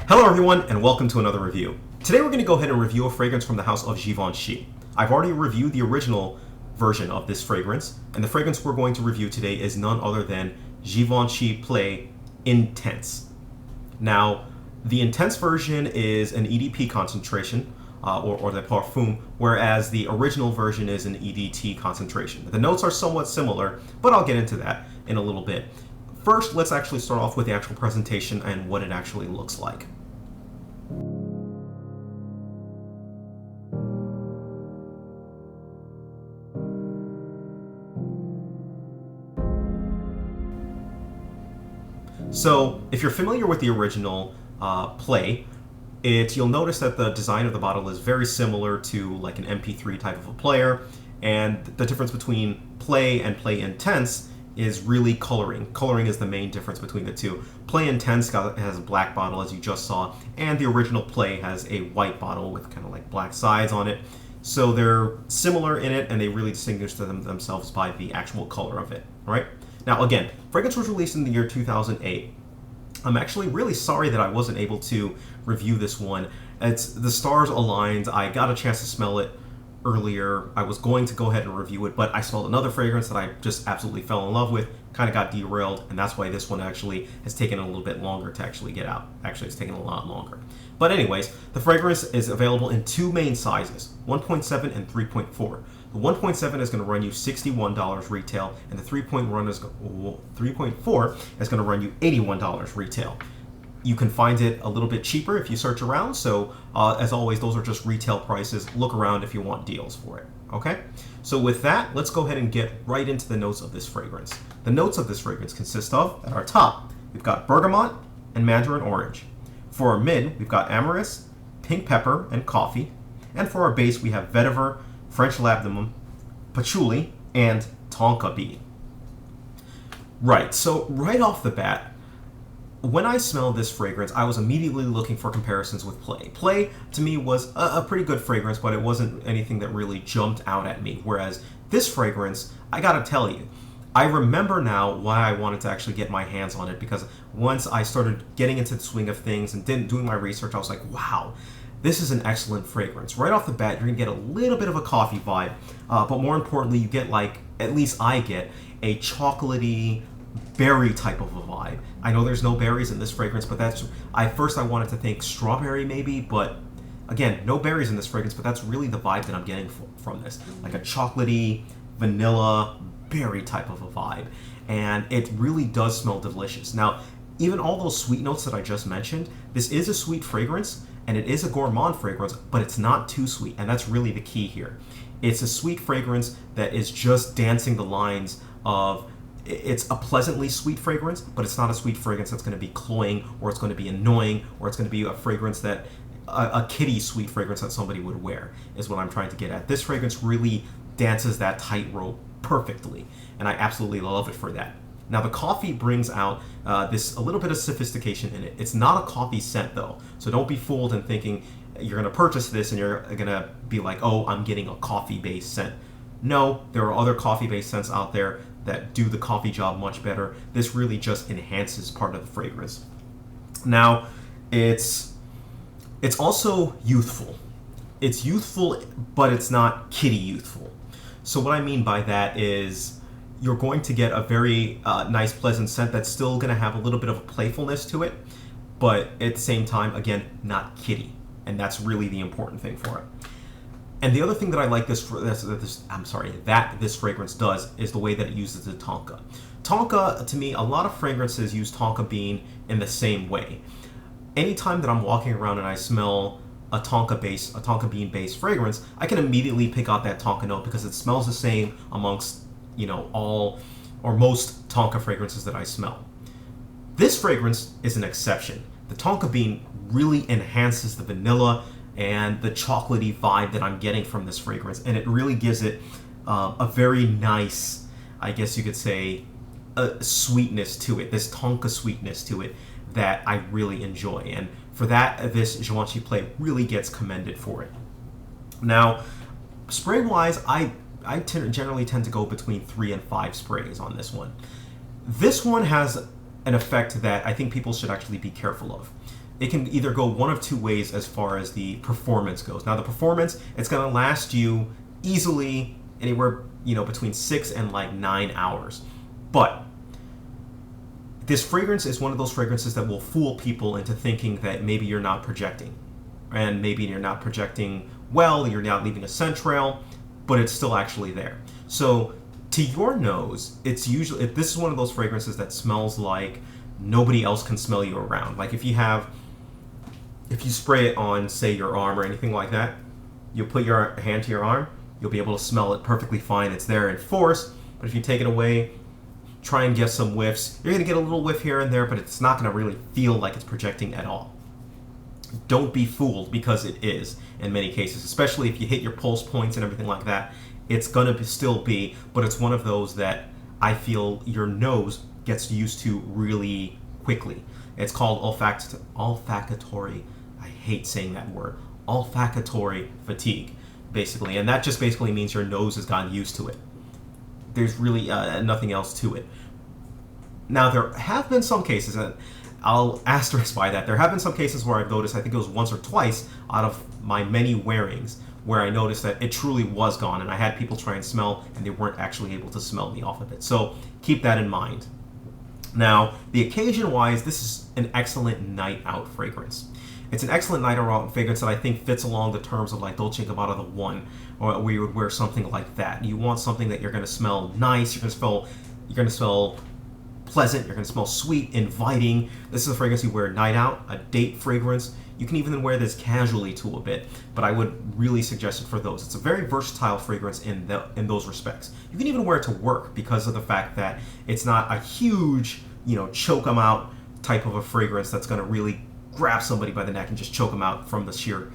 Hello everyone, and welcome to another review. Today we're going to go ahead and review a fragrance from the house of Givenchy. I've already reviewed the original version of this fragrance, and the fragrance we're going to review today is none other than Givenchy Play Intense. Now, the Intense version is an EDP concentration, or the parfum, whereas the original version is an EDT concentration. The notes are somewhat similar, but I'll get into that in a little bit. First, let's actually start off with the actual presentation and what it actually looks like. So, if you're familiar with the original Play, you'll notice that the design of the bottle is very similar to like an MP3 type of a player, and the difference between Play and Play Intense is really coloring. Coloring is the main difference between the two. Play Intense has a black bottle, as you just saw, and the original Play has a white bottle with kind of like black sides on it. So they're similar in it, and they really distinguish themselves by the actual color of it. All right. Now, again, fragrance was released in the year 2008. I'm actually really sorry that I wasn't able to review this one. The stars aligned. I got a chance to smell it earlier. I was going to go ahead and review it, but I smelled another fragrance that I just absolutely fell in love with, kind of got derailed, and that's why this one actually has taken a little bit longer to actually get out. Actually, it's taken a lot longer. But anyways, the fragrance is available in two main sizes, 1.7 and 3.4. The 1.7 is going to run you $61 retail, and the 3.4 is going to run you $81 retail. You can find it a little bit cheaper if you search around, so as always, those are just retail prices. Look around if you want deals for it, okay? So with that, let's go ahead and get right into the notes of this fragrance. The notes of this fragrance consist of, at our top, we've got bergamot and mandarin orange. For our mid, we've got amyris, pink pepper, and coffee. And for our base, we have vetiver, French labdanum, patchouli, and tonka bean. Right, so right off the bat, when I smelled this fragrance, I was immediately looking for comparisons with Play. Play, to me, was a pretty good fragrance, but it wasn't anything that really jumped out at me. Whereas this fragrance, I gotta tell you, I remember now why I wanted to actually get my hands on it, because once I started getting into the swing of things and doing my research, I was like, wow, this is an excellent fragrance. Right off the bat, you're gonna get a little bit of a coffee vibe, but more importantly, you get at least I get, a chocolatey, berry type of a vibe. I know there's no berries in this fragrance, but first I wanted to think strawberry maybe, but again, no berries in this fragrance, but that's really the vibe that I'm getting from this. Like a chocolatey, vanilla, berry type of a vibe. And it really does smell delicious. Now, even all those sweet notes that I just mentioned, this is a sweet fragrance, and it is a gourmand fragrance, but it's not too sweet, and that's really the key here. It's a sweet fragrance that is just dancing the lines of, it's a pleasantly sweet fragrance, but it's not a sweet fragrance that's going to be cloying, or it's going to be annoying, or it's going to be a fragrance that, a kiddie sweet fragrance that somebody would wear, is what I'm trying to get at. This fragrance really dances that tightrope perfectly, and I absolutely love it for that. Now, the coffee brings out a little bit of sophistication in it. It's not a coffee scent, though, so don't be fooled in thinking you're going to purchase this and you're going to be like, oh, I'm getting a coffee-based scent. No, there are other coffee-based scents out there that do the coffee job much better. This really just enhances part of the fragrance. Now, it's also youthful. It's youthful, but it's not kiddie youthful. So what I mean by that is you're going to get a very nice, pleasant scent that's still going to have a little bit of a playfulness to it, but at the same time, again, not kiddie. And that's really the important thing for it. And the other thing that I like that this fragrance does is the way that it uses the tonka. Tonka, to me, a lot of fragrances use tonka bean in the same way. Anytime that I'm walking around and I smell a tonka bean based fragrance, I can immediately pick out that tonka note because it smells the same amongst, all or most tonka fragrances that I smell. This fragrance is an exception. The tonka bean really enhances the vanilla and the chocolatey vibe that I'm getting from this fragrance, and it really gives it a very nice, I guess you could say, sweetness to it, this tonka sweetness to it that I really enjoy, and for that, this Givenchy Play really gets commended for it. Now, spray-wise, I generally tend to go between 3 and 5 sprays on this one. This one has an effect that I think people should actually be careful of. it can either go one of two ways as far as the performance goes. Now, the performance, it's going to last you easily anywhere, between 6 and like 9 hours. But this fragrance is one of those fragrances that will fool people into thinking that maybe you're not projecting. And maybe you're not projecting well, you're not leaving a scent trail, but it's still actually there. So to your nose, it's usually, this is one of those fragrances that smells like nobody else can smell you around. Like if you spray it on, say, your arm or anything like that, you put your hand to your arm, you'll be able to smell it perfectly fine. It's there in force. But if you take it away, try and get some whiffs. You're going to get a little whiff here and there, but it's not going to really feel like it's projecting at all. Don't be fooled, because it is in many cases, especially if you hit your pulse points and everything like that. It's going to still be, but it's one of those that I feel your nose gets used to really quickly. It's called olfactory. I hate saying that word. Olfactory fatigue, basically. And that just basically means your nose has gotten used to it. There's really nothing else to it. Now, there have been some cases, and I'll asterisk by that, there have been some cases where I've noticed, I think it was once or twice out of my many wearings, where I noticed that it truly was gone, and I had people try and smell, and they weren't actually able to smell me off of it. So keep that in mind. Now, the occasion-wise, this is an excellent night-out fragrance. It's an excellent night-out fragrance that I think fits along the terms of like Dolce & Gabbana The One, or where you would wear something like that. You want something that you're going to smell nice, you're going to smell pleasant, you're going to smell sweet, inviting. This is a fragrance you wear night out, a date fragrance. You can even wear this casually to a bit, but I would really suggest it for those. It's a very versatile fragrance in those respects. You can even wear it to work because of the fact that it's not a huge, choke 'em out type of a fragrance that's going to really grab somebody by the neck and just choke them out from the sheer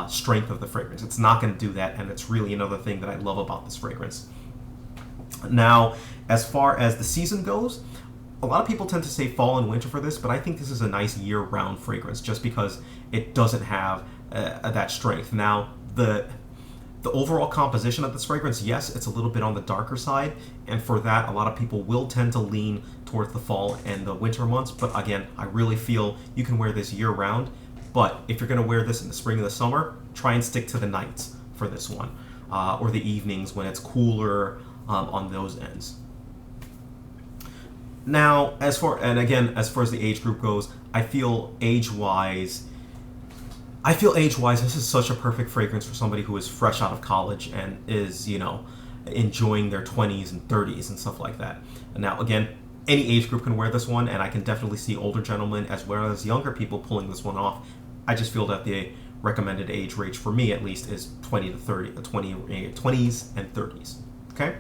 strength of the fragrance. It's not going to do that, and it's really another thing that I love about this fragrance. Now, as far as the season goes, a lot of people tend to say fall and winter for this, but I think this is a nice year-round fragrance just because it doesn't have that strength. Now, the overall composition of this fragrance, yes, it's a little bit on the darker side, and for that, a lot of people will tend to lean towards the fall and the winter months, but again, I really feel you can wear this year-round, but if you're going to wear this in the spring and the summer, try and stick to the nights for this one, or the evenings when it's cooler on those ends. Now, as far as the age group goes, I feel age-wise, this is such a perfect fragrance for somebody who is fresh out of college and is, enjoying their 20s and 30s and stuff like that. Now, again, any age group can wear this one, and I can definitely see older gentlemen as well as younger people pulling this one off. I just feel that the recommended age range for me, at least, is 20s and 30s. Okay?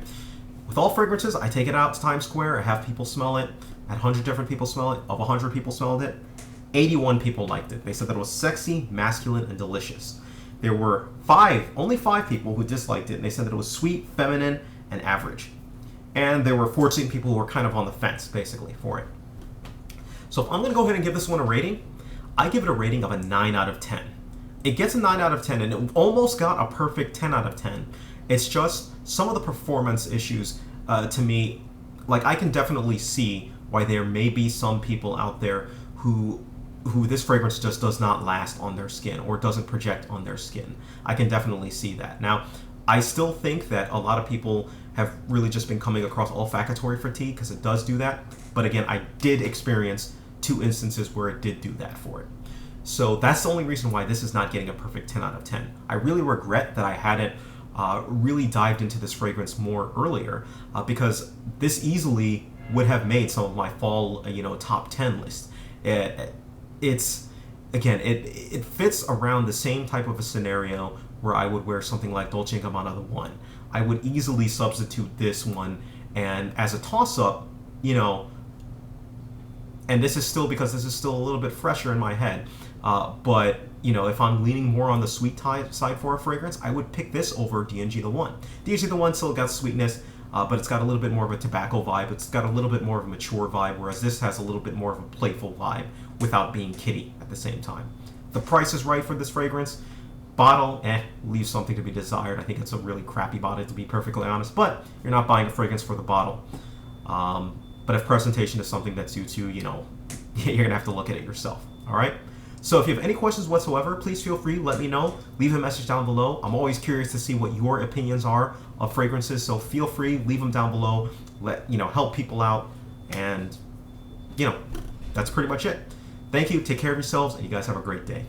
With all fragrances, I take it out to Times Square, I have people smell it, I had 100 different people smell it. Of 100 people smelled it, 81 people liked it. They said that it was sexy, masculine, and delicious. There were only 5 people who disliked it, and they said that it was sweet, feminine, and average. And there were 14 people who were kind of on the fence, basically, for it. So if I'm going to go ahead and give this one a rating, I give it a rating of a 9 out of 10. It gets a 9 out of 10, and it almost got a perfect 10 out of 10. It's just some of the performance issues, to me, like I can definitely see why there may be some people out there who this fragrance just does not last on their skin or doesn't project on their skin. I can definitely see that. Now, I still think that a lot of people have really just been coming across olfactory fatigue because it does do that. But again, I did experience 2 instances where it did do that for it. So that's the only reason why this is not getting a perfect 10 out of 10. I really regret that I hadn't really dived into this fragrance more earlier because this easily would have made some of my fall, top 10 list. It fits around the same type of a scenario where I would wear something like Dolce & Gabbana The One. I would easily substitute this one, and as a toss-up, and this is still because this is still a little bit fresher in my head, but if I'm leaning more on the sweet side for a fragrance, I would pick this over D&G The One. D&G The One still got sweetness, but it's got a little bit more of a tobacco vibe. It's got a little bit more of a mature vibe, whereas this has a little bit more of a playful vibe without being kiddie at the same time. The price is right for this fragrance. Bottle, leaves something to be desired. I think it's a really crappy bottle, to be perfectly honest, but you're not buying a fragrance for the bottle. But if presentation is something that suits you, you're going to have to look at it yourself. All right? So if you have any questions whatsoever, please feel free, let me know. Leave a message down below. I'm always curious to see what your opinions are of fragrances, so feel free, leave them down below. Help people out, and that's pretty much it. Thank you, take care of yourselves, and you guys have a great day.